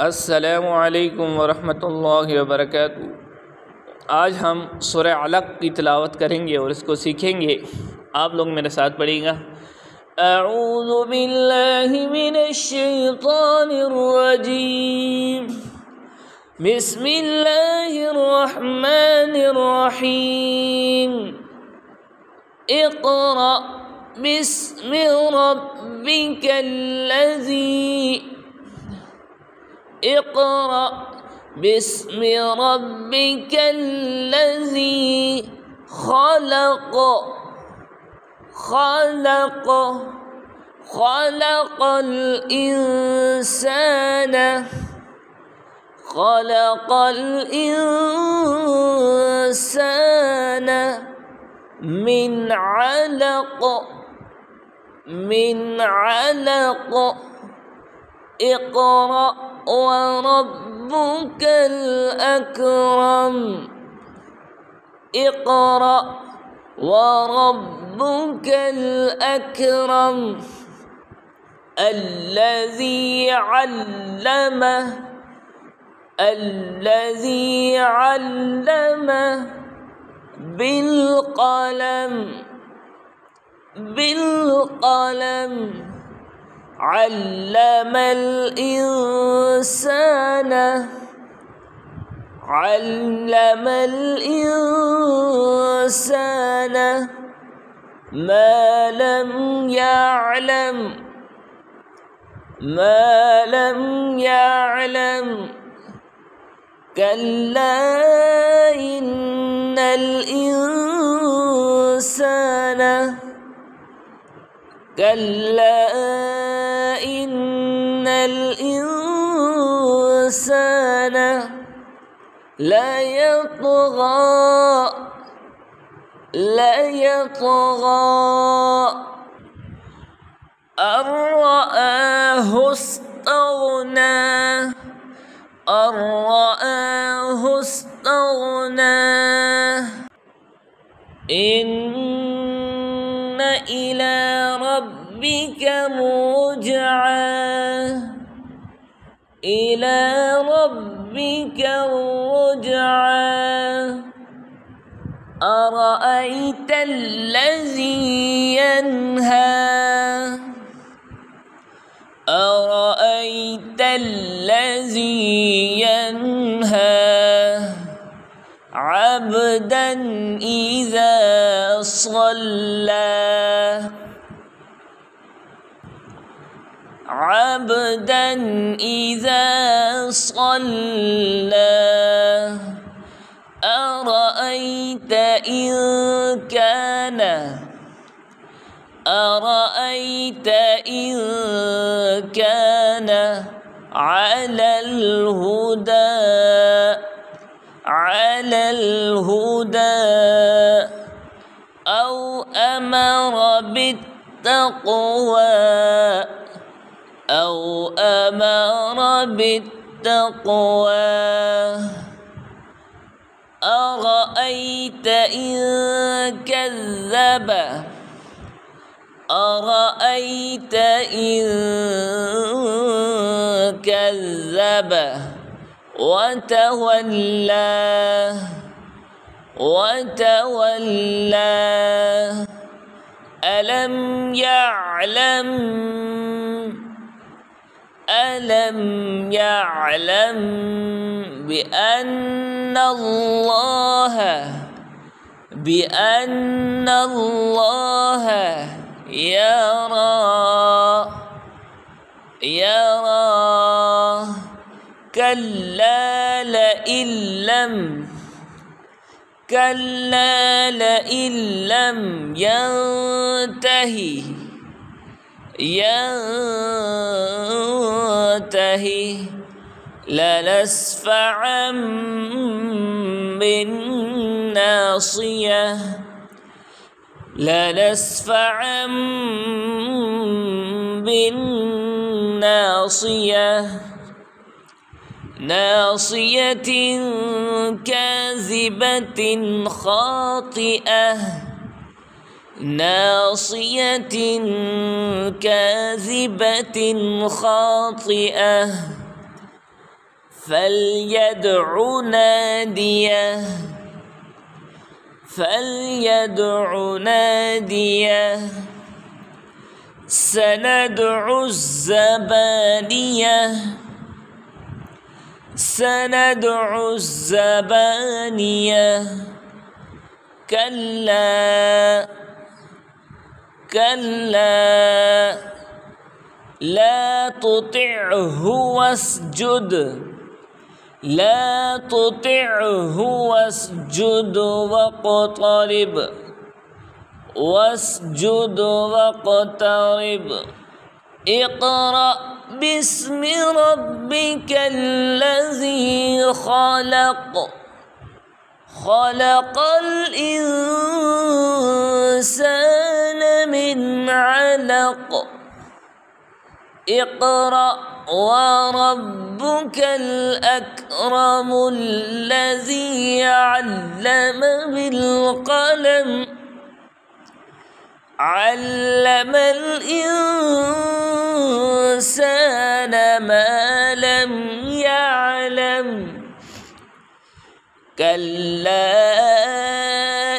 अस्सलामु अलैकुम वरहमतुल्लाहि वबरकातुहू। आज हम सूरह अलक़ की तिलावत करेंगे और इसको सीखेंगे। आप लोग मेरे साथ पढ़िएगा। अऊज़ु बिल्लाहि मिनश शैतानिर रजीम। बिस्मिल्लाहिर रहमानिर रहीम। इक़रा बिस्मि रब्बिकल्लज़ी इक़रा बिस्मि रब्बिकल्लज़ी खलक़ल इंसान मिन अलक़। इक़रा वरब्बुकल अकरम। इक़रा वरब्बुकल अकरम। अल्लज़ी अल्लम बिलक़लम। अल्लमल इंसान मा लम यअलम। कल्ला इन्नल इंसान लयतग़ा अर्रआहु इस्तग़ना। इन्न इला रब्बिका रुजआ। अरअयत الذी यन्हा अब्दन इज़ा صلى। أرأيت إن كان على الهدى أو أمر بالتقوى أرأيت إن كذب وتولى ألم يعلم بأن الله يرى كلا لئن لم ينته لنسفعا بالناصية ناصية كاذبة خاطئة ناصية كاذبة خاطئة فليدع ناديه فليدع ناديه سندع الزبانية سندع الزبانية كلا كلا لا تطعه واسجد لا تطعه واسجد واقترب واسجد واقترب اقرأ باسم ربك الذي خلق خلق الإنسان من علق اقرأ وربك الأكرم الذي علم بالقلم علم الإنسان ما لم يعلم كلا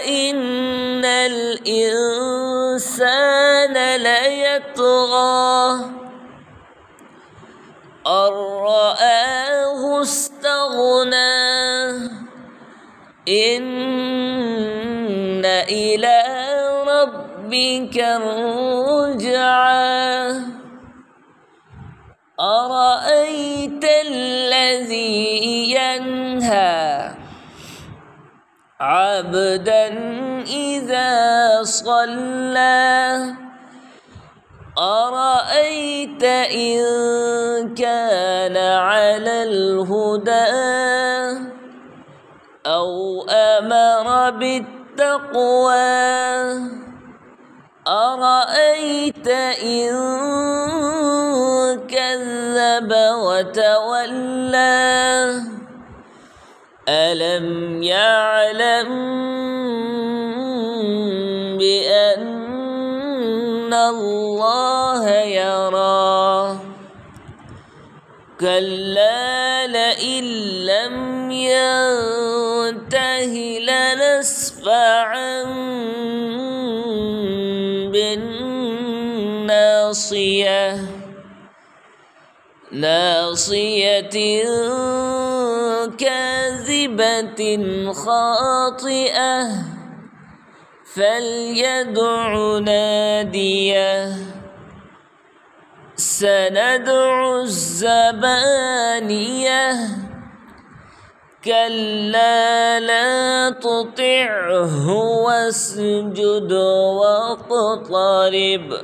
إن الإنسان ليطغى أن رآه استغنى إن إلى ربك الرجعى أرأيت الذي ينهى عبدا إذا صلى أرأيت إن كان على الهدى أو أمر بالتقوى أرأيت إن كذب وتولى ألم يعلم بأن الله يرى كلا لئن لم ينته لنسفعا بالناصية ناصية كاذبة خاطئة فليدع ناديه سندع الزبانية كلا لا تطعه واسجد واقترب